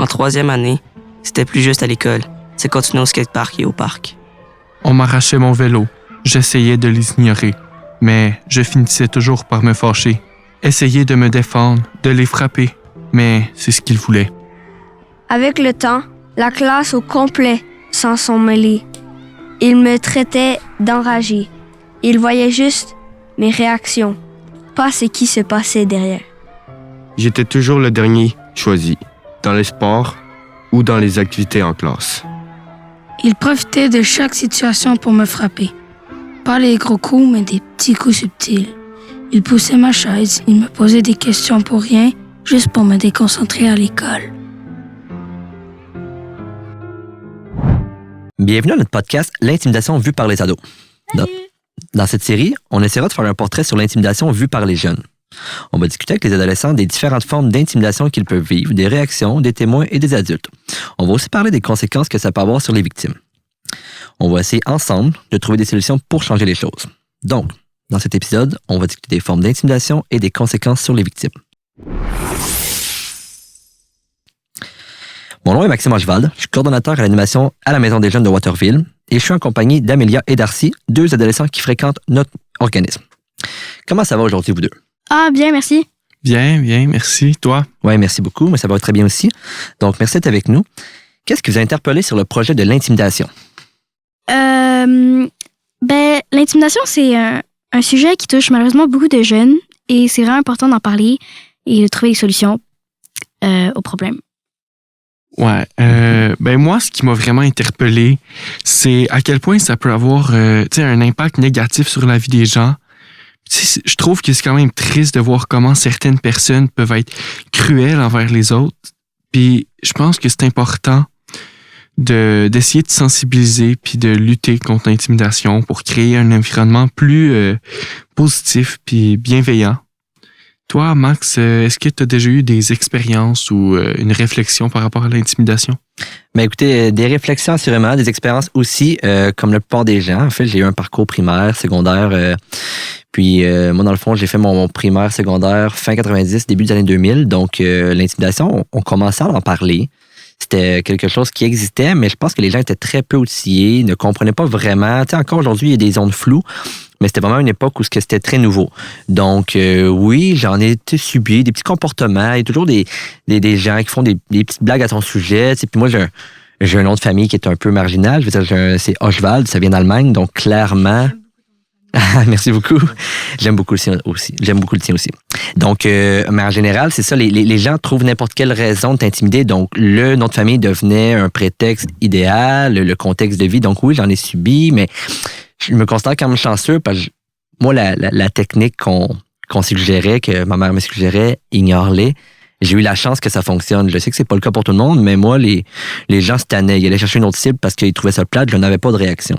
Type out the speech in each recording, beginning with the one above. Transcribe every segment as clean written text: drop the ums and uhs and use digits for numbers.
En 3e année, c'était plus juste à l'école. C'est continuer au skatepark et au parc. On m'arrachait mon vélo. J'essayais de les ignorer, mais je finissais toujours par me fâcher. Essayer de me défendre, de les frapper, mais c'est ce qu'ils voulaient. Avec le temps, la classe au complet s'en sont mêlés. Ils me traitaient d'enragé. Ils voyaient juste mes réactions, pas ce qui se passait derrière. J'étais toujours le dernier choisi, dans les sports ou dans les activités en classe. Ils profitaient de chaque situation pour me frapper. Pas les gros coups, mais des petits coups subtils. Ils poussaient ma chaise, ils me posaient des questions pour rien, juste pour me déconcentrer à l'école. Bienvenue à notre podcast « L'intimidation vue par les ados ». Dans cette série, on essaiera de faire un portrait sur l'intimidation vue par les jeunes. On va discuter avec les adolescents des différentes formes d'intimidation qu'ils peuvent vivre, des réactions, des témoins et des adultes. On va aussi parler des conséquences que ça peut avoir sur les victimes. On va essayer ensemble de trouver des solutions pour changer les choses. Donc, dans cet épisode, on va discuter des formes d'intimidation et des conséquences sur les victimes. Mon nom est Maxime Ochwald, je suis coordonnateur à l'animation à la Maison des jeunes de Waterville et je suis en compagnie d'Amélia et Darcy, deux adolescents qui fréquentent notre organisme. Comment ça va aujourd'hui, vous deux? Ah, bien, merci. Bien, merci. Toi? Oui, merci beaucoup, mais ça va très bien aussi. Donc, merci d'être avec nous. Qu'est-ce qui vous a interpellé sur le projet de l'intimidation? L'intimidation, c'est un sujet qui touche malheureusement beaucoup de jeunes et c'est vraiment important d'en parler et de trouver des solutions aux problèmes. Ouais. Moi, ce qui m'a vraiment interpellé, c'est à quel point ça peut avoir un impact négatif sur la vie des gens. Je trouve que c'est quand même triste de voir comment certaines personnes peuvent être cruelles envers les autres. Puis je pense que c'est important d'essayer de sensibiliser puis de lutter contre l'intimidation pour créer un environnement plus positif puis bienveillant. Toi, Max, est-ce que tu as déjà eu des expériences ou une réflexion par rapport à l'intimidation? Ben écoutez, des réflexions assurément, des expériences aussi, comme la plupart des gens. En fait, j'ai eu un parcours primaire, secondaire. Moi, dans le fond, j'ai fait mon primaire, secondaire fin 90, début des années 2000. Donc, l'intimidation, on commençait à en parler. C'était quelque chose qui existait, mais je pense que les gens étaient très peu outillés, ne comprenaient pas vraiment. Tu sais, encore aujourd'hui, il y a des zones floues, mais c'était vraiment une époque où c'était très nouveau. Donc, oui, j'en ai subi des petits comportements. Il y a toujours des gens qui font des petites blagues à ton sujet. Tu sais, puis moi, j'ai un nom de famille qui est un peu marginal. Je veux dire, c'est Ochwald, ça vient d'Allemagne, donc clairement... Merci beaucoup. J'aime beaucoup le tien aussi. Donc, mais en général, c'est ça, les gens trouvent n'importe quelle raison de t'intimider. Donc, le nom de famille devenait un prétexte idéal, le contexte de vie. Donc oui, j'en ai subi, mais je me considère quand même chanceux parce que moi, la technique qu'on suggérait, que ma mère me suggérait, ignore-les. J'ai eu la chance que ça fonctionne. Je sais que c'est pas le cas pour tout le monde, mais moi, les gens se tannaient. Ils allaient chercher une autre cible parce qu'ils trouvaient ça plate. Je n'avais pas de réaction.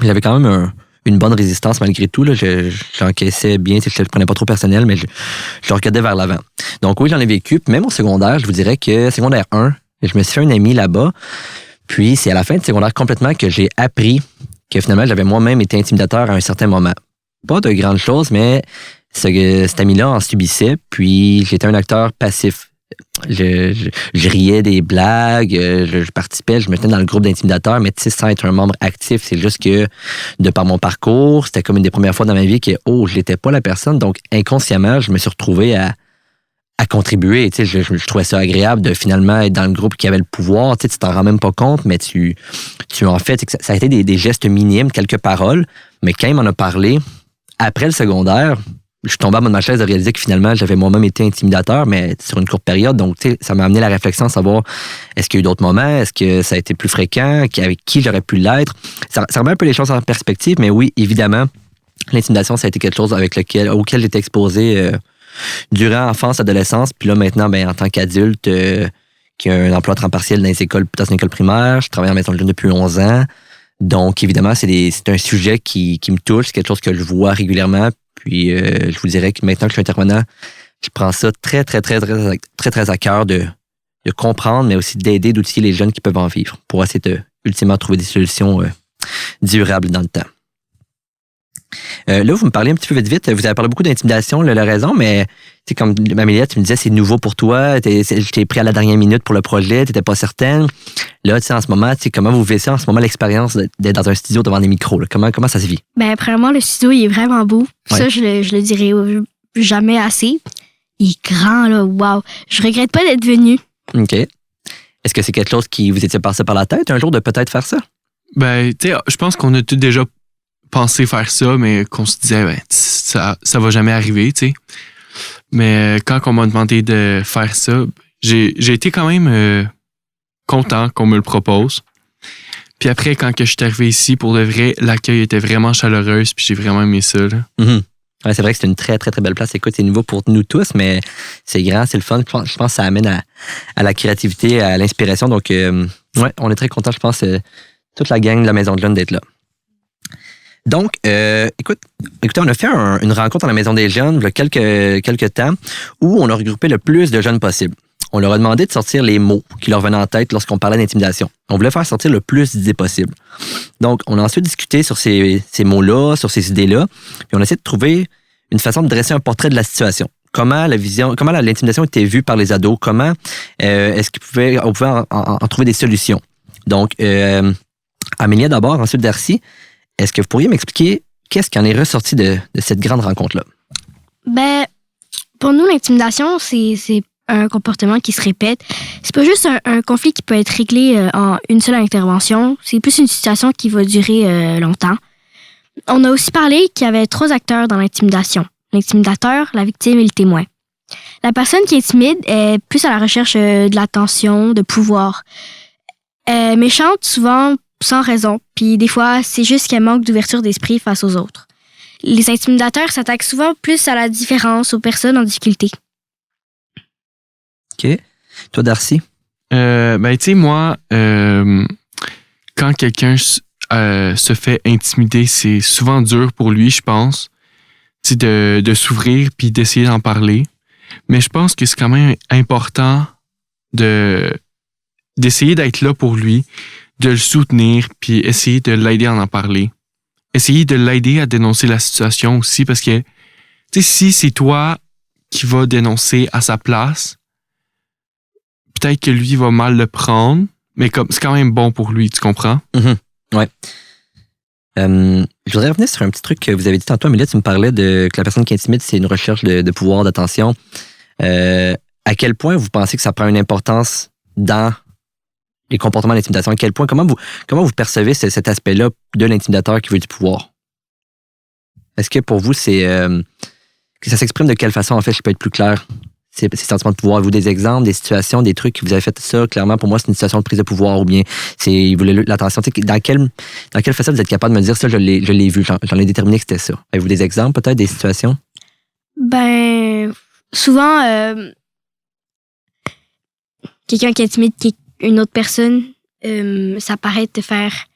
J'avais quand même une bonne résistance malgré tout. Là. J'encaissais bien, je le prenais pas trop personnel, mais je regardais vers l'avant. Donc oui, j'en ai vécu. Puis même au secondaire, je vous dirais que secondaire 1, je me suis fait un ami là-bas. Puis c'est à la fin de secondaire complètement que j'ai appris que finalement, j'avais moi-même été intimidateur à un certain moment. Pas de grandes choses, mais cet ami-là en subissait. Puis j'étais un acteur passif. Je riais des blagues, je participais, je me tenais dans le groupe d'intimidateurs, mais tu sais, sans être un membre actif, c'est juste que de par mon parcours, c'était comme une des premières fois dans ma vie que, je n'étais pas la personne, donc inconsciemment, je me suis retrouvé à contribuer, tu sais, je trouvais ça agréable de finalement être dans le groupe qui avait le pouvoir, tu sais, tu t'en rends même pas compte, mais tu en fait, ça a été des gestes minimes, quelques paroles, mais quand il m'en a parlé, après le secondaire, je suis tombé à ma chaise de réaliser que finalement, j'avais moi-même été intimidateur, mais sur une courte période. Donc, tu sais, ça m'a amené la réflexion à savoir, est-ce qu'il y a eu d'autres moments? Est-ce que ça a été plus fréquent? Avec qui j'aurais pu l'être? Ça remet un peu les choses en perspective, mais oui, évidemment, l'intimidation, ça a été quelque chose auquel j'étais exposé durant l'enfance, l'adolescence. Puis là, maintenant, en tant qu'adulte, qui a un emploi à temps partiel dans une école primaire, je travaille en maison de jeune depuis 11 ans. Donc, évidemment, c'est un sujet qui me touche, c'est quelque chose que je vois régulièrement. Puis, je vous dirais que maintenant que je suis intervenant, je prends ça très, très, très, très, très, très à cœur de comprendre, mais aussi d'aider, d'outiller les jeunes qui peuvent en vivre pour essayer de, ultimement, trouver des solutions durables dans le temps. Là, vous me parlez un petit peu vite. Vous avez parlé beaucoup d'intimidation, là, la raison, mais comme Amélia, tu me disais, c'est nouveau pour toi. T'es pris à la dernière minute pour le projet, t'étais pas certaine. Là, en ce moment, comment vous vivez ça en ce moment, l'expérience d'être dans un studio devant des micros? Là? Comment ça se vit? Ben, premièrement, le studio, il est vraiment beau. Ouais. Ça, je le dirai jamais assez. Il est grand, là. Wow. Je regrette pas d'être venue. OK. Est-ce que c'est quelque chose qui vous était passé par la tête un jour de peut-être faire ça? Ben, tu sais, je pense qu'on a tous déjà pensé faire ça, mais qu'on se disait, ben, ça va jamais arriver, tu sais. Mais quand on m'a demandé de faire ça, j'ai été quand même content qu'on me le propose. Puis après, quand que je suis arrivé ici, pour de vrai, l'accueil était vraiment chaleureuse, puis j'ai vraiment aimé ça, là. Mm-hmm. Ouais, c'est vrai que c'est une très, très, très belle place. Écoute, c'est nouveau pour nous tous, mais c'est grand, c'est le fun. Je pense que ça amène à la créativité, à l'inspiration. Donc, ouais, on est très contents, je pense, toute la gang de la Maison de Jeunes d'être là. Donc, écoutez, on a fait une rencontre à la Maison des Jeunes il y a quelques temps où on a regroupé le plus de jeunes possible. On leur a demandé de sortir les mots qui leur venaient en tête lorsqu'on parlait d'intimidation. On voulait faire sortir le plus d'idées possible. Donc, on a ensuite discuté sur ces mots-là, sur ces idées-là, puis on a essayé de trouver une façon de dresser un portrait de la situation. Comment l'intimidation était vue par les ados, comment est-ce qu'on pouvait en trouver des solutions. Donc, Amélia d'abord, ensuite Darcy, est-ce que vous pourriez m'expliquer qu'est-ce qui en est ressorti de cette grande rencontre-là? Ben, pour nous, l'intimidation, c'est un comportement qui se répète. C'est pas juste un conflit qui peut être réglé en une seule intervention. C'est plus une situation qui va durer longtemps. On a aussi parlé qu'il y avait 3 acteurs dans l'intimidation. L'intimidateur, la victime et le témoin. La personne qui intimide est plus à la recherche de l'attention, de pouvoir. Méchante, souvent sans raison. Puis des fois, c'est juste qu'elle manque d'ouverture d'esprit face aux autres. Les intimidateurs s'attaquent souvent plus à la différence, aux personnes en difficulté. OK. Toi, Darcy? Ben, tu sais, moi, quand quelqu'un se fait intimider, c'est souvent dur pour lui, je pense, de s'ouvrir puis d'essayer d'en parler. Mais je pense que c'est quand même important d'essayer d'être là pour lui, de le soutenir puis essayer de l'aider à en parler. Essayer de l'aider à dénoncer la situation aussi parce que, tu sais, si c'est toi qui vas dénoncer à sa place, peut-être que lui va mal le prendre, mais c'est quand même bon pour lui, tu comprends? Mm-hmm. Ouais. Je voudrais revenir sur un petit truc que vous avez dit tantôt, Amélie, tu me parlais que la personne qui intimide, c'est une recherche de pouvoir, d'attention. À quel point vous pensez que ça prend une importance dans les comportements d'intimidation? À quel point, comment vous percevez cet aspect-là de l'intimidateur qui veut du pouvoir? Est-ce que pour vous, que ça s'exprime de quelle façon, en fait, je peux être plus clair? Ces sentiments de pouvoir, avez-vous des exemples, des situations, des trucs que vous avez fait ça? Clairement, pour moi, c'est une situation de prise de pouvoir ou bien il voulait l'attention. Dans quelle façon vous êtes capable de me dire ça? Je l'ai vu, j'en ai déterminé que c'était ça. Avez-vous des exemples, peut-être, des situations? Ben, souvent, quelqu'un qui intimide une autre personne, ça paraît te faire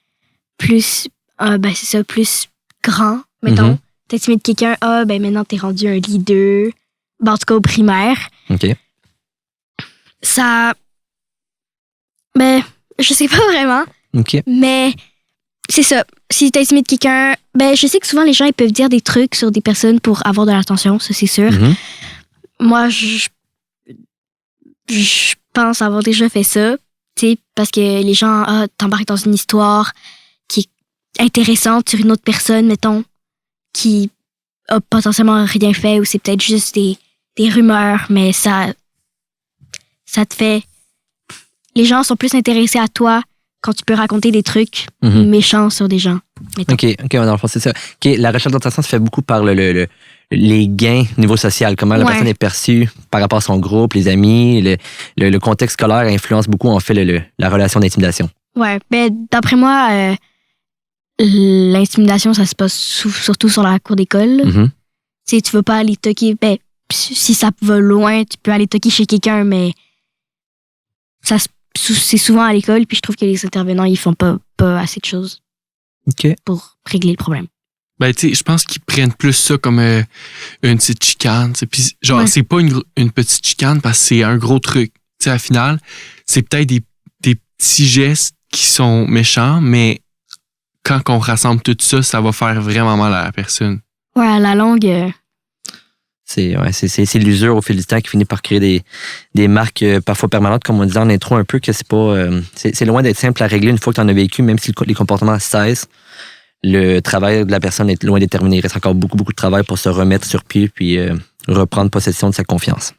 plus, c'est ça, plus grand, mettons. Mm-hmm. T'intimides quelqu'un, maintenant t'es rendu un leader. Ben, en tout cas, au primaire. OK. Ça. Ben, je sais pas vraiment. OK. Mais c'est ça. Si t'intimides quelqu'un, ben, je sais que souvent les gens ils peuvent dire des trucs sur des personnes pour avoir de l'attention, ça c'est sûr. Mm-hmm. Moi, je pense avoir déjà fait ça. Tu sais, parce que les gens t'embarquent dans une histoire qui est intéressante sur une autre personne, mettons, qui a potentiellement rien fait ou c'est peut-être juste des rumeurs, mais ça te fait... Les gens sont plus intéressés à toi quand tu peux raconter des trucs méchants sur des gens. Mettons. OK, dans le fond, c'est ça. OK, la recherche d'attention se fait beaucoup par les gains au niveau social, comment la personne est perçue par rapport à son groupe, les amis, le contexte scolaire influence beaucoup, en fait, la relation d'intimidation. Ouais, ben d'après moi, l'intimidation, ça se passe surtout sur la cour d'école. Mm-hmm. Tu sais, tu veux pas aller toquer... Ben, si ça va loin, tu peux aller toquer chez quelqu'un, mais c'est souvent à l'école, puis je trouve que les intervenants, ils font pas assez de choses pour régler le problème. Ben, tu sais, je pense qu'ils prennent plus ça comme une petite chicane. Puis, genre, c'est pas une petite chicane parce que c'est un gros truc. Tu sais, à la finale, c'est peut-être des petits gestes qui sont méchants, mais quand on rassemble tout ça, ça va faire vraiment mal à la personne. Ouais, à la longue, C'est l'usure au fil du temps qui finit par créer des marques parfois permanentes, comme on disait en intro un peu, que c'est pas c'est loin d'être simple à régler une fois que tu en as vécu, même si les comportements cessent. Le travail de la personne est loin d'être terminé. Il reste encore beaucoup, beaucoup de travail pour se remettre sur pied puis reprendre possession de sa confiance.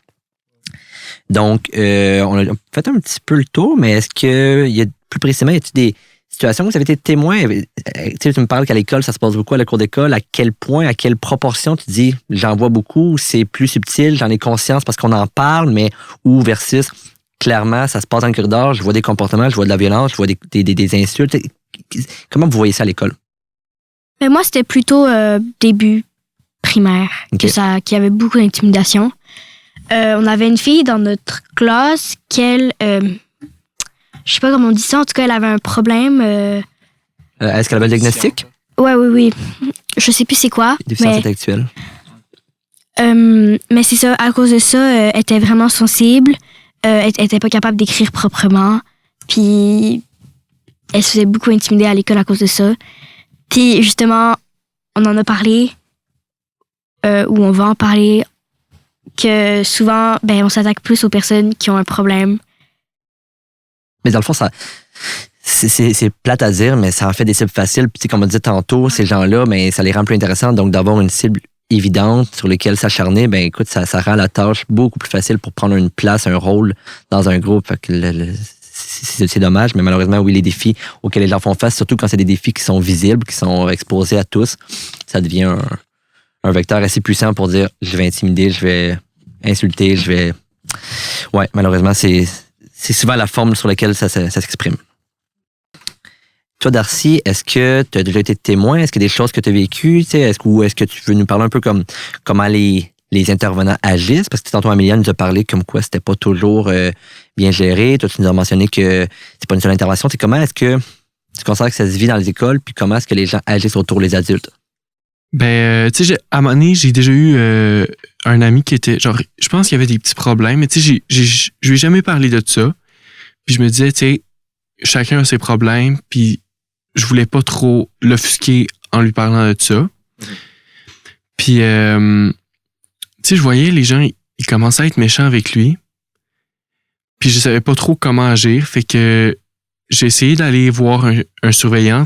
Donc, on a fait un petit peu le tour, mais est-ce que, plus précisément, y a-t-il des situations où vous avez été témoin? Tu me parles qu'à l'école, ça se passe beaucoup à la cour d'école. À quel point, à quelle proportion tu dis, j'en vois beaucoup, c'est plus subtil, j'en ai conscience parce qu'on en parle, mais ou versus, clairement, ça se passe dans le corridor, je vois des comportements, je vois de la violence, je vois des insultes. Comment vous voyez ça à l'école? mais moi, c'était plutôt début primaire Ok. qu'il y avait beaucoup d'intimidation. On avait une fille dans notre classe qu'elle... je sais pas comment on dit ça. En tout cas, elle avait un problème. Est-ce qu'elle avait le diagnostic? Oui. Je sais plus c'est quoi. Déficience Mais, intellectuelle. mais c'est ça. À cause de ça, elle était vraiment sensible. Elle était pas capable d'écrire proprement. Puis, elle se faisait beaucoup intimider à l'école à cause de ça. Puis, justement, on en a parlé. Ou on va en parler. Que souvent, on s'attaque plus aux personnes qui ont un problème. Mais dans le fond, c'est plate à dire, mais ça en fait des cibles faciles. Puis, comme on disait tantôt, ces gens-là, ça les rend plus intéressants. Donc, d'avoir une cible évidente sur laquelle s'acharner, écoute, ça rend la tâche beaucoup plus facile pour prendre une place, un rôle dans un groupe. Fait que c'est dommage, mais malheureusement, oui, les défis auxquels les gens font face, surtout quand c'est des défis qui sont visibles, qui sont exposés à tous, ça devient un vecteur assez puissant pour dire je vais intimider, je vais insulter, je vais... Ouais, malheureusement, c'est souvent la forme sur laquelle ça s'exprime. Toi, Darcy, est-ce que tu as déjà été témoin? Est-ce qu'il y a des choses que tu as vécues? Ou est-ce que tu veux nous parler un peu comme comment les intervenants agissent? Parce que tantôt, Amélia nous a parlé comme quoi c'était pas toujours bien géré. Toi, tu nous as mentionné que c'est pas une seule intervention. Comment est-ce que tu considères que ça se vit dans les écoles? Puis comment est-ce que les gens agissent autour des adultes? À un moment donné, j'ai déjà eu un ami qui était, genre, je pense qu'il y avait des petits problèmes, mais je lui ai jamais parlé de ça. Puis je me disais, chacun a ses problèmes, puis je voulais pas trop l'offusquer en lui parlant de ça. Puis, je voyais les gens, ils commençaient à être méchants avec lui. Puis je savais pas trop comment agir, fait que j'ai essayé d'aller voir un surveillant,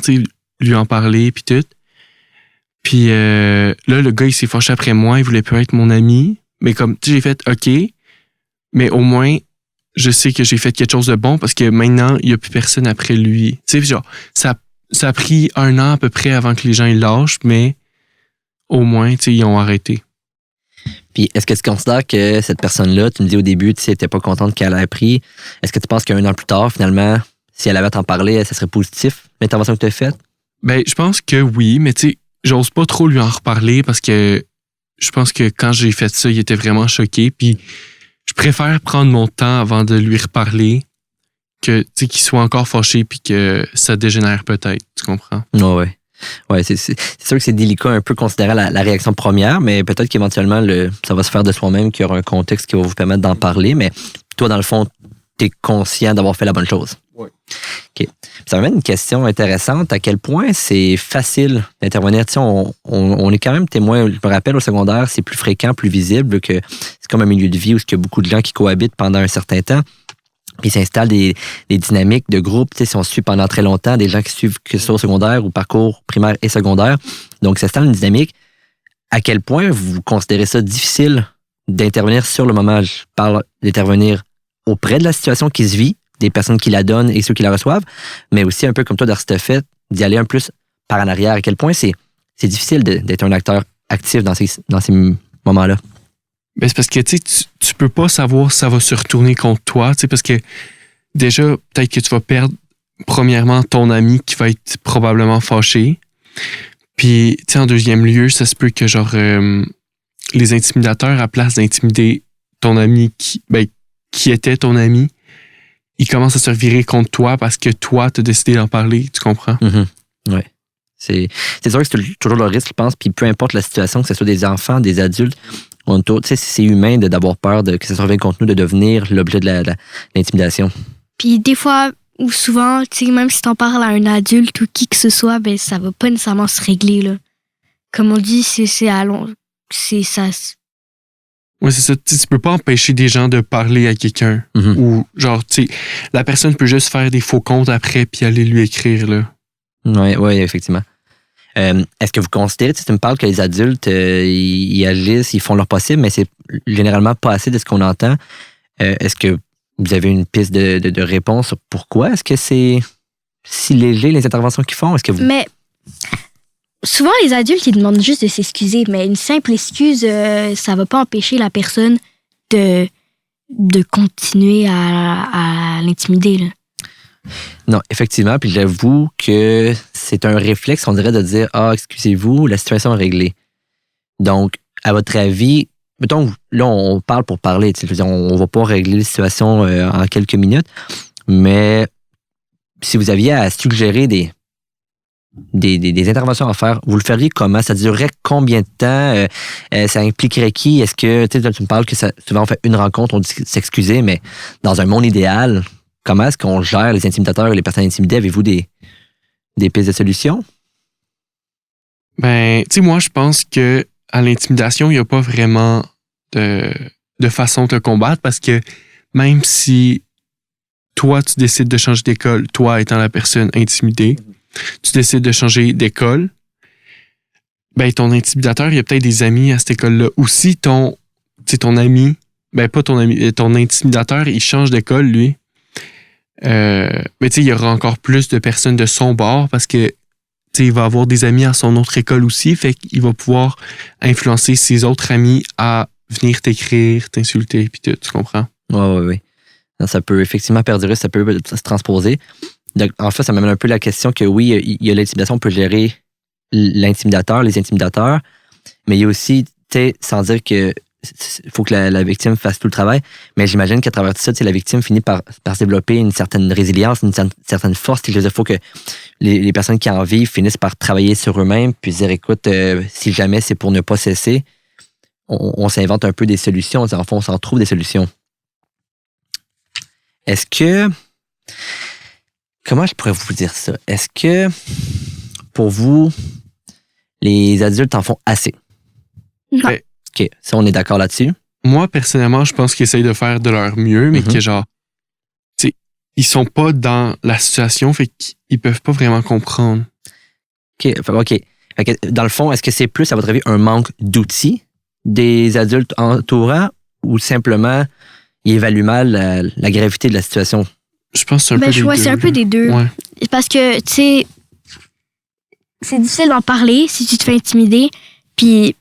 lui en parler, puis tout. Puis là, le gars, il s'est fâché après moi, il voulait plus être mon ami. Mais comme, j'ai fait OK, mais au moins, je sais que j'ai fait quelque chose de bon parce que maintenant, il n'y a plus personne après lui. Tu sais, genre, ça a pris 1 an à peu près avant que les gens ils lâchent, mais au moins, ils ont arrêté. Puis, est-ce que tu considères que cette personne-là, tu me dis au début, tu n'étais pas contente qu'elle ait appris. Est-ce que tu penses qu'un an plus tard, finalement, si elle avait à t'en parler, ça serait positif, l'intervention que tu as faite? Je pense que oui, mais j'ose pas trop lui en reparler parce que je pense que quand j'ai fait ça, il était vraiment choqué. Puis je préfère prendre mon temps avant de lui reparler que qu'il soit encore fâché puis que ça dégénère peut-être. Tu comprends? Ouais. Ouais, c'est sûr que c'est délicat un peu considérer la réaction première, mais peut-être qu'éventuellement, ça va se faire de soi-même, qu'il y aura un contexte qui va vous permettre d'en parler. Mais toi, dans le fond, tu es conscient d'avoir fait la bonne chose. Oui. OK. Ça m'amène une question intéressante. À quel point c'est facile d'intervenir? On est quand même témoin. Je me rappelle, au secondaire, c'est plus fréquent, plus visible, que c'est comme un milieu de vie où il y a beaucoup de gens qui cohabitent pendant un certain temps. Puis il s'installe des dynamiques de groupe. Si on suit pendant très longtemps des gens qui suivent que ce soit au secondaire ou parcours primaire et secondaire. Donc, ça s'installe une dynamique. À quel point vous considérez ça difficile d'intervenir sur le moment? Je parle d'intervenir auprès de la situation qui se vit, des personnes qui la donnent et ceux qui la reçoivent, mais aussi un peu comme toi, Darcy, t'as fait, d'y aller un peu plus par en arrière. À quel point c'est difficile d'être un acteur actif dans ces moments-là? C'est parce que tu peux pas savoir si ça va se retourner contre toi, parce que déjà, peut-être que tu vas perdre premièrement ton ami qui va être probablement fâché. Puis, en deuxième lieu, ça se peut que genre les intimidateurs, à place d'intimider ton ami qui était ton ami, ils commencent à se revirer contre toi parce que toi, tu as décidé d'en parler, tu comprends? Mm-hmm. Oui. C'est sûr que c'est toujours le risque, je pense, puis peu importe la situation, que ce soit des enfants, des adultes, c'est humain d'avoir peur que ça se revienne contre nous, de devenir l'objet de l'intimidation. Puis des fois, Ou souvent, tu sais, même si t'en parles à un adulte ou qui que ce soit, ben ça va pas nécessairement se régler, là. Comme on dit, c'est à long... C'est ça... Ouais, c'est ça. Tu peux pas empêcher des gens de parler à quelqu'un. Mhm. Ou, genre, tu sais, la personne peut juste faire des faux comptes après puis aller lui écrire, là. Oui, effectivement. Est-ce que vous considérez, tu me parles que les adultes, ils agissent, ils font leur possible, mais c'est généralement pas assez de ce qu'on entend. Est-ce que vous avez une piste de réponse sur pourquoi? Est-ce que c'est si léger, les interventions qu'ils font? Est-ce que vous... Mais souvent, les adultes, ils demandent juste de s'excuser, mais une simple excuse, ça va pas empêcher la personne de continuer à l'intimider, là. Non, effectivement, puis j'avoue que c'est un réflexe, on dirait, de dire « Ah, excusez-vous, la situation est réglée ». Donc, à votre avis, mettons, là, on parle pour parler, tu sais, je veux dire, on va pas régler la situation en quelques minutes, mais si vous aviez à suggérer des interventions à faire, vous le feriez comment? Ça durerait combien de temps? Ça impliquerait qui? Est-ce que, tu sais, tu me parles que souvent on fait une rencontre, on dit s'excuser, mais dans un monde idéal, comment est-ce qu'on gère les intimidateurs et les personnes intimidées? Avez-vous des pistes de solutions? Ben, tu sais, moi, je pense que à l'intimidation, il n'y a pas vraiment de façon de te combattre parce que même si toi, tu décides de changer d'école, toi étant la personne intimidée, tu décides de changer d'école, ben ton intimidateur, il y a peut-être des amis à cette école-là. Ou si ton ami, ben pas ton ami, ton intimidateur, il change d'école, lui, mais tu sais, il y aura encore plus de personnes de son bord parce que il va avoir des amis à son autre école aussi, fait qu'il va pouvoir influencer ses autres amis à venir t'écrire, t'insulter, puis tu comprends? Oui. Ça peut effectivement perdurer, ça peut se transposer. Donc, en fait, ça m'amène un peu la question que oui, il y a l'intimidation, on peut gérer l'intimidateur, les intimidateurs, mais il y a aussi, tu sais, sans dire que il faut que la victime fasse tout le travail, mais j'imagine qu'à travers tout ça, la victime finit par se développer une certaine résilience, une certaine force. Il faut que les personnes qui en vivent finissent par travailler sur eux-mêmes puis se dire, écoute, si jamais c'est pour ne pas cesser, on s'invente un peu des solutions. En fait, on s'en trouve des solutions. Est-ce que... Comment je pourrais vous dire ça? Est-ce que, pour vous, les adultes en font assez? Non. OK, ça, on est d'accord là-dessus. Moi, personnellement, je pense qu'ils essayent de faire de leur mieux, mais que genre, tu sais, ils sont pas dans la situation, fait qu'ils peuvent pas vraiment comprendre. OK. Fait que, dans le fond, est-ce que c'est plus, à votre avis, un manque d'outils des adultes entourants ou simplement ils évaluent mal la gravité de la situation? Je pense que c'est un peu des deux. C'est un peu des deux. Ouais. Parce que, tu sais, c'est difficile d'en parler si tu te fais intimider, puis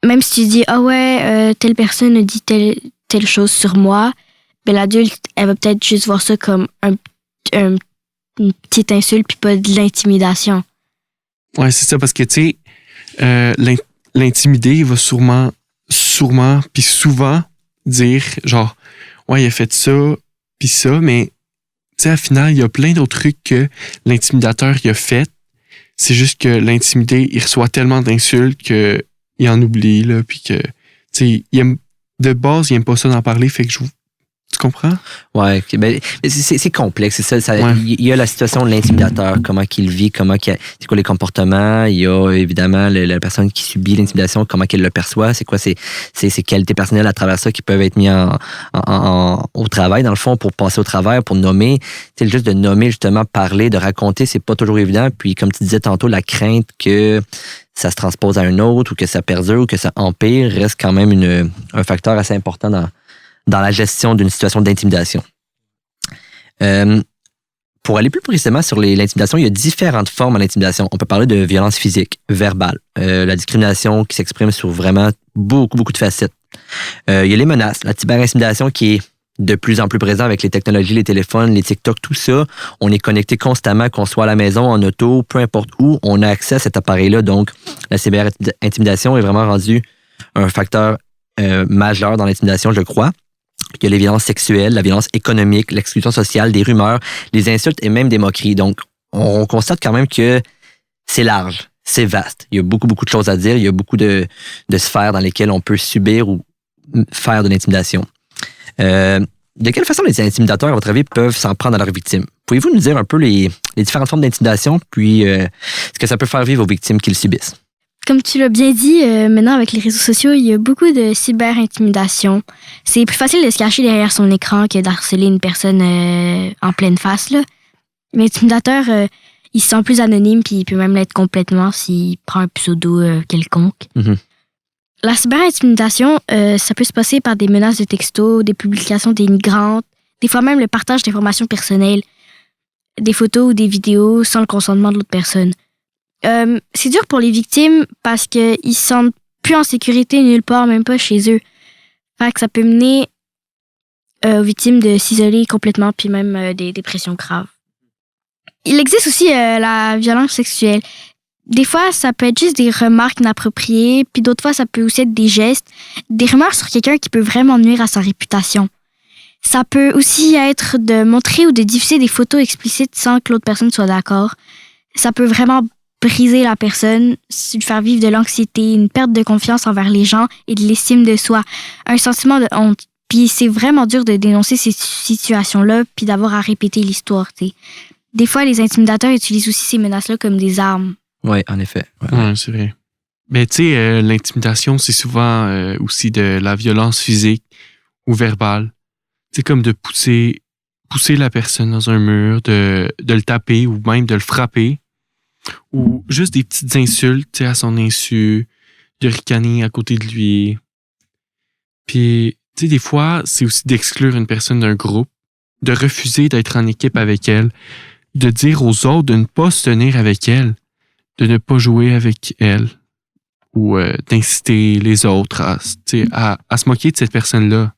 même si tu dis « Ah ouais, telle personne a dit telle chose sur moi », ben l'adulte, elle va peut-être juste voir ça comme une petite insulte puis pas de l'intimidation. Ouais, c'est ça, parce que, tu sais, l'intimidé, il va sûrement, puis souvent dire, genre, ouais, il a fait ça, puis ça, mais, tu sais, au final, il y a plein d'autres trucs que l'intimidateur, il a fait. C'est juste que l'intimidé, il reçoit tellement d'insultes qu'il en oublie, là, puis que, tu sais, de base, il aime pas ça d'en parler, fait que tu comprends? Ouais, ben, c'est complexe. C'est ça. Ouais. Il y a la situation de l'intimidateur, comment qu'il vit, c'est quoi les comportements. Il y a évidemment la personne qui subit l'intimidation, comment qu'elle le perçoit, c'est quoi ses qualités personnelles à travers ça qui peuvent être mis au travail, dans le fond, pour passer au travers, pour nommer. C'est juste de nommer, justement, parler, de raconter, c'est pas toujours évident. Puis, comme tu disais tantôt, la crainte que ça se transpose à un autre ou que ça perdure ou que ça empire reste quand même un facteur assez important dans la gestion d'une situation d'intimidation. Pour aller plus précisément sur l'intimidation, il y a différentes formes à l'intimidation. On peut parler de violence physique, verbale, la discrimination qui s'exprime sur vraiment beaucoup, beaucoup de facettes. Il y a les menaces, la cyberintimidation qui est de plus en plus présente avec les technologies, les téléphones, les TikTok, tout ça. On est connecté constamment, qu'on soit à la maison, en auto, peu importe où, on a accès à cet appareil-là. Donc, la cyberintimidation est vraiment rendue un facteur majeur dans l'intimidation, je crois. Il y a les violences sexuelles, la violence économique, l'exclusion sociale, des rumeurs, les insultes et même des moqueries. Donc, on constate quand même que c'est large, c'est vaste. Il y a beaucoup, beaucoup de choses à dire. Il y a beaucoup de sphères dans lesquelles on peut subir ou faire de l'intimidation. De quelle façon les intimidateurs, à votre avis, peuvent s'en prendre à leurs victimes? Pouvez-vous nous dire un peu les différentes formes d'intimidation, puis ce que ça peut faire vivre aux victimes qui le subissent? Comme tu l'as bien dit, maintenant avec les réseaux sociaux, il y a beaucoup de cyber-intimidation. C'est plus facile de se cacher derrière son écran que d'harceler une personne en pleine face, là. L'intimidateur, il se sent plus anonyme, puis il peut même l'être complètement s'il prend un pseudo quelconque. Mhm. La cyber-intimidation, ça peut se passer par des menaces de texto, des publications dénigrantes, des fois même le partage d'informations personnelles, des photos ou des vidéos sans le consentement de l'autre personne. C'est dur pour les victimes parce qu'ils se sentent plus en sécurité nulle part, même pas chez eux. Fait que ça peut mener aux victimes de s'isoler complètement, puis même des dépressions graves. Il existe aussi la violence sexuelle. Des fois, ça peut être juste des remarques inappropriées, puis d'autres fois, ça peut aussi être des gestes, des rumeurs sur quelqu'un qui peut vraiment nuire à sa réputation. Ça peut aussi être de montrer ou de diffuser des photos explicites sans que l'autre personne soit d'accord. Ça peut vraiment briser la personne, lui faire vivre de l'anxiété, une perte de confiance envers les gens et de l'estime de soi, un sentiment de honte. Puis c'est vraiment dur de dénoncer ces situations-là puis d'avoir à répéter l'histoire, tu sais. Des fois, les intimidateurs utilisent aussi ces menaces-là comme des armes. Oui, en effet. Ouais. Ouais, c'est vrai. Mais tu sais, l'intimidation, c'est souvent aussi de la violence physique ou verbale. C'est comme de pousser la personne dans un mur, de le taper ou même de le frapper. Ou juste des petites insultes, tu sais, à son insu, de ricaner à côté de lui. Puis, tu sais, des fois, c'est aussi d'exclure une personne d'un groupe, de refuser d'être en équipe avec elle, de dire aux autres de ne pas se tenir avec elle, de ne pas jouer avec elle, ou d'inciter les autres à se moquer de cette personne-là.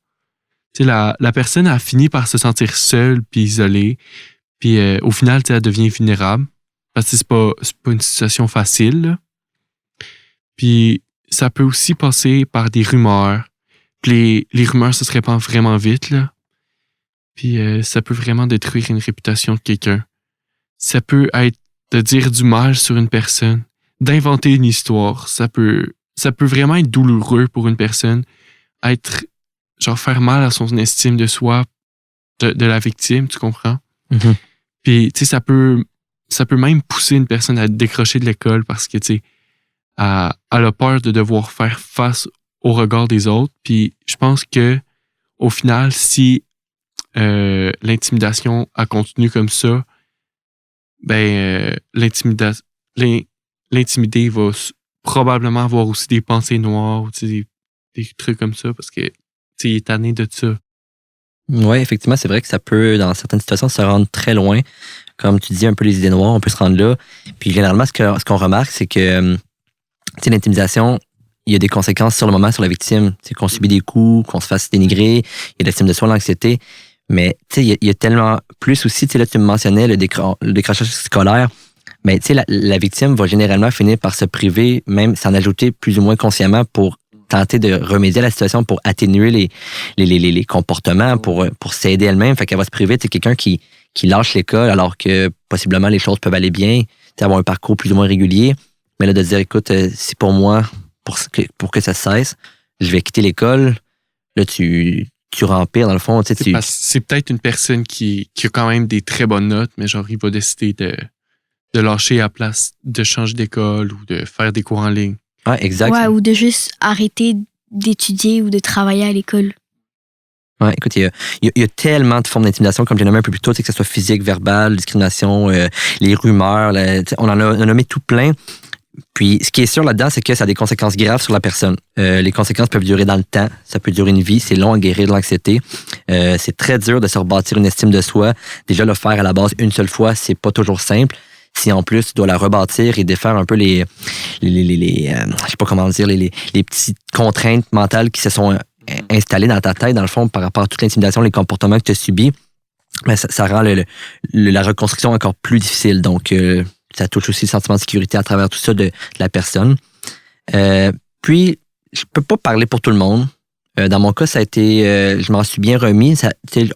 Tu sais, la personne a fini par se sentir seule puis isolée, puis au final, tu sais, elle devient vulnérable. Parce que c'est pas une situation facile. Là. Puis ça peut aussi passer par des rumeurs. Puis les rumeurs, ça se répand vraiment vite. Là. Puis ça peut vraiment détruire une réputation de quelqu'un. Ça peut être de dire du mal sur une personne, d'inventer une histoire. Ça peut vraiment être douloureux pour une personne. Faire mal à son estime de soi, de la victime, tu comprends? Mm-hmm. Puis tu sais, ça peut même pousser une personne à décrocher de l'école parce que, tu sais, elle a peur de devoir faire face au regard des autres. Puis je pense que au final, si l'intimidation a continué comme ça, ben l'intimidé va probablement avoir aussi des pensées noires ou des trucs comme ça parce que, tu sais, il est tanné de ça. Oui, effectivement, c'est vrai que ça peut, dans certaines situations, se rendre très loin. Comme tu dis, un peu les idées noires, on peut se rendre là. Puis généralement, ce qu'on remarque, c'est que l'intimidation, il y a des conséquences sur le moment sur la victime. C'est qu'on subit des coups, qu'on se fasse dénigrer, il y a l'estime de soi, l'anxiété. Mais il y a tellement plus aussi, là, tu me mentionnais le décrochage scolaire. Mais la victime va généralement finir par se priver, même s'en ajouter plus ou moins consciemment pour tenter de remédier à la situation, pour atténuer les comportements, pour s'aider elle-même. Fait qu'elle va se priver de quelqu'un qui lâche l'école alors que possiblement les choses peuvent aller bien, avoir un parcours plus ou moins régulier. Mais là, de dire, écoute, c'est pour moi, pour que ça cesse, je vais quitter l'école. Là, tu rempires, dans le fond. C'est peut-être une personne qui a quand même des très bonnes notes, mais genre, il va décider de lâcher à la place de changer d'école ou de faire des cours en ligne. Ouais, exact. Ouais, ou de juste arrêter d'étudier ou de travailler à l'école. Ouais, écoute, il y a tellement de formes d'intimidation, comme j'ai nommé un peu plus tôt, que ce soit physique, verbale, discrimination, les rumeurs, on en a nommé tout plein. Puis, ce qui est sûr là-dedans, c'est que ça a des conséquences graves sur la personne. Les conséquences peuvent durer dans le temps, ça peut durer une vie, c'est long à guérir de l'anxiété. C'est très dur de se rebâtir une estime de soi. Déjà, le faire à la base une seule fois, c'est pas toujours simple. Si en plus, tu dois la rebâtir et défaire un peu je sais pas comment dire, les petites contraintes mentales qui se sont installées dans ta tête, dans le fond, par rapport à toute l'intimidation, les comportements que tu as subis, mais ça rend la reconstruction encore plus difficile. Donc, ça touche aussi le sentiment de sécurité à travers tout ça de la personne. Puis, je peux pas parler pour tout le monde. Dans mon cas, ça a été, je m'en suis bien remis.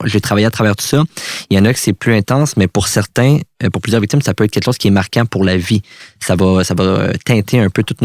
J'ai travaillé à travers tout ça. Il y en a que c'est plus intense, mais pour certains, pour plusieurs victimes, ça peut être quelque chose qui est marquant pour la vie. Ça va teinter un peu toutes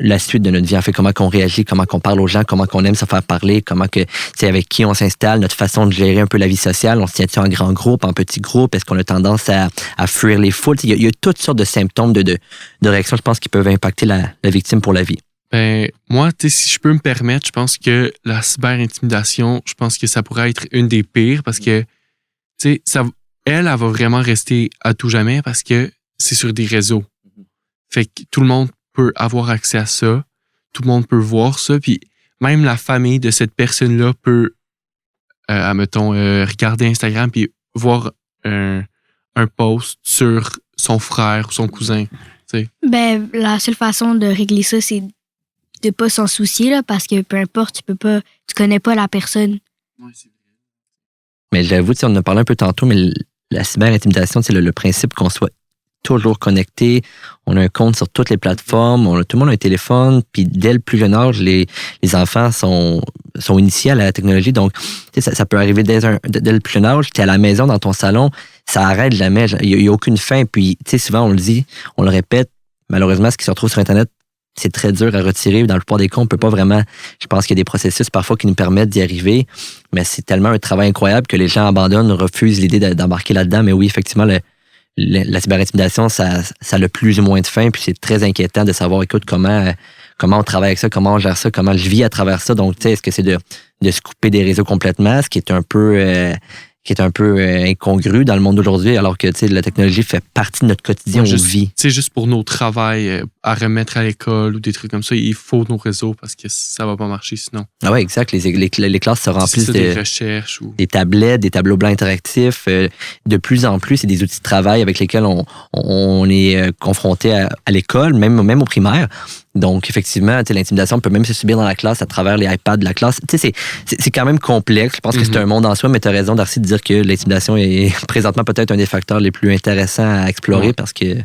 la suite de notre vie, en fait, comment qu'on réagit, comment qu'on parle aux gens, comment qu'on aime se faire parler, comment que, c'est avec qui on s'installe, notre façon de gérer un peu la vie sociale, on se tient-tu en grand groupe, en petit groupe, est-ce qu'on a tendance à fuir les foules? Il y a toutes sortes de symptômes de réactions, je pense, qui peuvent impacter la victime pour la vie. Ben, moi, tu sais, si je peux me permettre, je pense que la cyber-intimidation, je pense que ça pourrait être une des pires parce que, tu sais, elle va vraiment rester à tout jamais parce que c'est sur des réseaux. Fait que tout le monde peut avoir accès à ça, tout le monde peut voir ça, puis même la famille de cette personne-là peut, admettons, regarder Instagram puis voir un post sur son frère ou son cousin. T'sais. Ben, la seule façon de régler ça, c'est de pas s'en soucier, là, parce que peu importe, tu connais pas la personne. Mais j'avoue, on en a parlé un peu tantôt, mais la cyber-intimidation, c'est le principe qu'on soit toujours connecté. On a un compte sur toutes les plateformes. Tout le monde a un téléphone. Puis dès le plus jeune âge, les enfants sont initiés à la technologie. Donc, ça peut arriver dès le plus jeune âge. Tu es à la maison, dans ton salon, ça arrête jamais. Il n'y a aucune fin. Puis, souvent, on le dit, on le répète. Malheureusement, ce qui se retrouve sur Internet, c'est très dur à retirer. Dans le plupart des cas, on peut pas vraiment... Je pense qu'il y a des processus parfois qui nous permettent d'y arriver. Mais c'est tellement un travail incroyable que les gens abandonnent, refusent l'idée d'embarquer là-dedans. Mais oui, effectivement, la cyber-intimidation, ça a le plus ou moins de fin, puis c'est très inquiétant de savoir, écoute, comment on travaille avec ça, comment on gère ça, comment je vis à travers ça. Donc, tu sais, est-ce que c'est de se couper des réseaux complètement, ce qui est un peu incongru dans le monde d'aujourd'hui, alors que, tu sais, la technologie fait partie de notre quotidien, on vit. Tu sais, juste pour nos travails à remettre à l'école ou des trucs comme ça, il faut nos réseaux parce que ça va pas marcher sinon. Ah ouais, exact. Les classes se remplissent des recherches ou des tablettes, des tableaux blancs interactifs. De plus en plus, c'est des outils de travail avec lesquels on est confronté à l'école, même au primaire. Donc, effectivement, l'intimidation peut même se subir dans la classe à travers les iPads de la classe. Tu sais, c'est quand même complexe. Je pense que c'est un monde en soi, mais tu as raison, Darcy, de dire que l'intimidation est présentement peut-être un des facteurs les plus intéressants à explorer parce que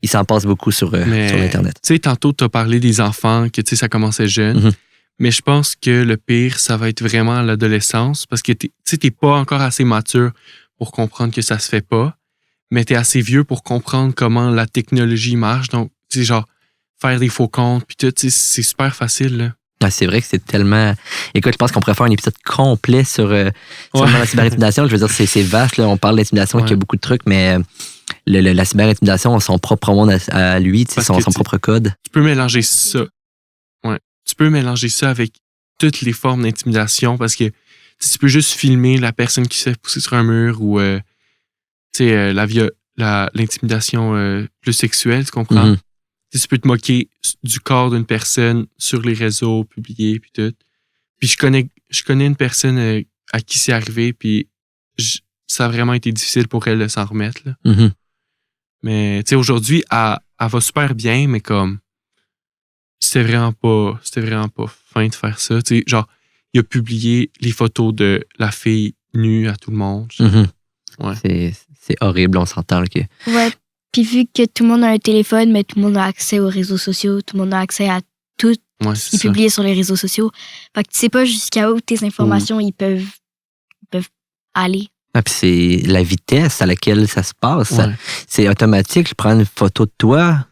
il s'en passe beaucoup sur Internet. Tu sais, tantôt, tu as parlé des enfants, que ça commençait jeune. Mais je pense que le pire, ça va être vraiment l'adolescence parce que tu n'es pas encore assez mature pour comprendre que ça se fait pas, mais tu es assez vieux pour comprendre comment la technologie marche. Donc, tu sais, genre, faire des faux comptes, puis tout, c'est super facile, là. Ah, c'est vrai que c'est tellement... Écoute, je pense qu'on pourrait faire un épisode complet sur la cyber-intimidation. Je veux dire, c'est vaste, là. On parle d'intimidation, qu'il y a beaucoup de trucs, mais la cyber-intimidation a son propre monde à lui, son propre code. Tu peux mélanger ça. Ouais. Tu peux mélanger ça avec toutes les formes d'intimidation parce que tu peux juste filmer la personne qui se fait pousser sur un mur ou l'intimidation plus sexuelle, tu comprends? Tu peux te moquer du corps d'une personne sur les réseaux, publiés, puis tout. Puis je connais une personne à qui c'est arrivé, puis ça a vraiment été difficile pour elle de s'en remettre. Là. Mais tu sais, aujourd'hui, elle va super bien, mais comme c'était vraiment pas fin de faire ça. Tu sais, genre, il a publié les photos de la fille nue à tout le monde. Ouais. C'est horrible, on s'entend. Que... Ouais. Puis vu que tout le monde a un téléphone, mais tout le monde a accès aux réseaux sociaux, tout le monde a accès à tout ce qui est publié sur les réseaux sociaux. Fait que tu sais pas jusqu'à où tes informations ils peuvent aller. Ah, puis c'est la vitesse à laquelle ça se passe. Ouais. C'est automatique. Je prends une photo de toi,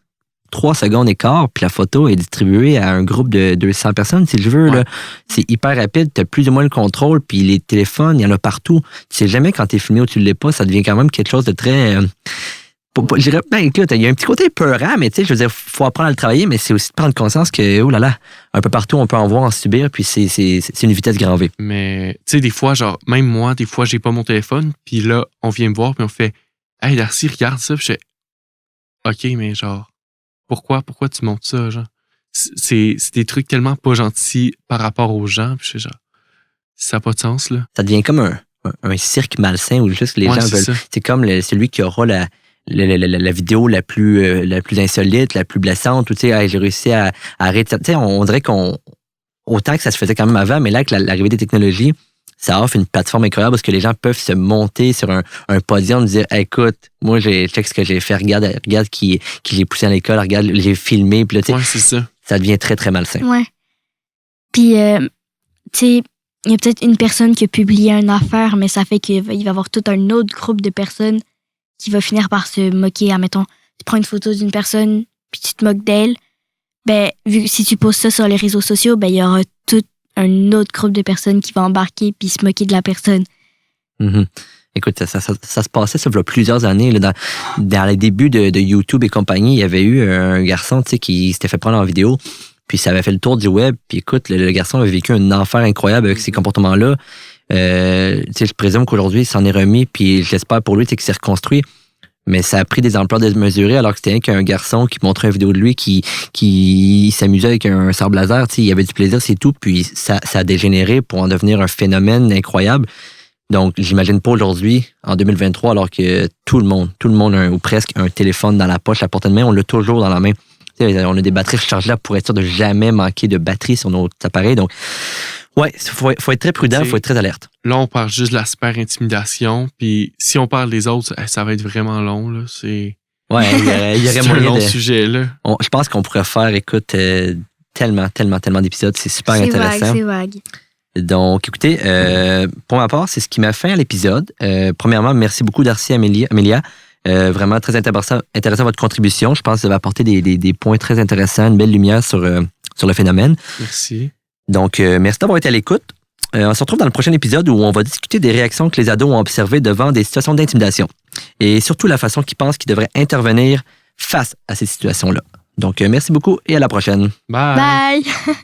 3 secondes et quart, puis la photo est distribuée à un groupe de 200 personnes, si je veux. Ouais. Là. C'est hyper rapide, tu as plus ou moins le contrôle, puis les téléphones, il y en a partout. Tu sais jamais quand tu es filmé ou tu ne l'es pas, ça devient quand même quelque chose de très... je dirais, écoute, il y a un petit côté peurant, mais tu sais, je veux dire, faut apprendre à le travailler, mais c'est aussi de prendre conscience que, oh là là, un peu partout, on peut en voir, en subir, puis c'est une vitesse grand V. Mais, tu sais, des fois, genre, même moi, des fois, j'ai pas mon téléphone, puis là, on vient me voir, puis on fait, hey, Darcy, regarde ça, puis je fais, OK, mais genre, pourquoi tu montes ça, genre? C'est des trucs tellement pas gentils par rapport aux gens, puis je fais genre, ça n'a pas de sens, là. Ça devient comme un cirque malsain où juste les gens veulent. C'est comme celui qui aura la vidéo la plus insolite, la plus blessante, où tu sais, hey, j'ai réussi à arrêter. Tu sais, on dirait autant que ça se faisait quand même avant, mais là, avec l'arrivée des technologies, ça offre une plateforme incroyable parce que les gens peuvent se monter sur un podium et dire, hey, écoute, moi, check ce que j'ai fait, regarde qui j'ai poussé à l'école, regarde, j'ai filmé, puis là, tu sais, c'est ça. Ça devient très, très malsain. Ouais. Puis, tu sais, il y a peut-être une personne qui a publié une affaire, mais ça fait qu'il va y avoir tout un autre groupe de personnes qui va finir par se moquer. Admettons, tu prends une photo d'une personne, puis tu te moques d'elle, vu que si tu postes ça sur les réseaux sociaux, il y aura tout un autre groupe de personnes qui va embarquer puis se moquer de la personne. Mhm. Écoute, ça se passait ça il y a plusieurs années. Là, dans les débuts de YouTube et compagnie, il y avait eu un garçon qui s'était fait prendre en vidéo, puis ça avait fait le tour du web. Puis écoute, le garçon avait vécu un enfer incroyable avec ces comportements-là. Je présume qu'aujourd'hui, il s'en est remis, puis j'espère pour lui qu'il s'est reconstruit. Mais ça a pris des ampleurs démesurées alors que c'était qu'un garçon qui montrait une vidéo de lui qui s'amusait avec un sabre laser. Il avait du plaisir, c'est tout. Puis ça a dégénéré pour en devenir un phénomène incroyable. Donc, j'imagine pas aujourd'hui, en 2023, alors que tout le monde a ou presque un téléphone dans la poche, à portée de main, on l'a toujours dans la main. On a des batteries rechargeables pour être sûr de jamais manquer de batterie sur nos appareils. Donc, ouais, faut être très prudent, il faut être très alerte. Là, on parle juste de la super intimidation. Puis si on parle des autres, ça va être vraiment long. Là. C'est... Ouais, il y aurait c'est moyen un long de... sujet. Là. Je pense qu'on pourrait faire, écoute, tellement d'épisodes. C'est super intéressant. C'est vague. Donc, écoutez, pour ma part, c'est ce qui m'a fait à l'épisode. Premièrement, merci beaucoup, Darcy Amélia. Vraiment très intéressant votre contribution. Je pense que ça va apporter des points très intéressants, une belle lumière sur le phénomène. Merci. Donc, merci d'avoir été à l'écoute. On se retrouve dans le prochain épisode où on va discuter des réactions que les ados ont observées devant des situations d'intimidation et surtout la façon qu'ils pensent qu'ils devraient intervenir face à ces situations-là. Donc, merci beaucoup et à la prochaine. Bye. Bye!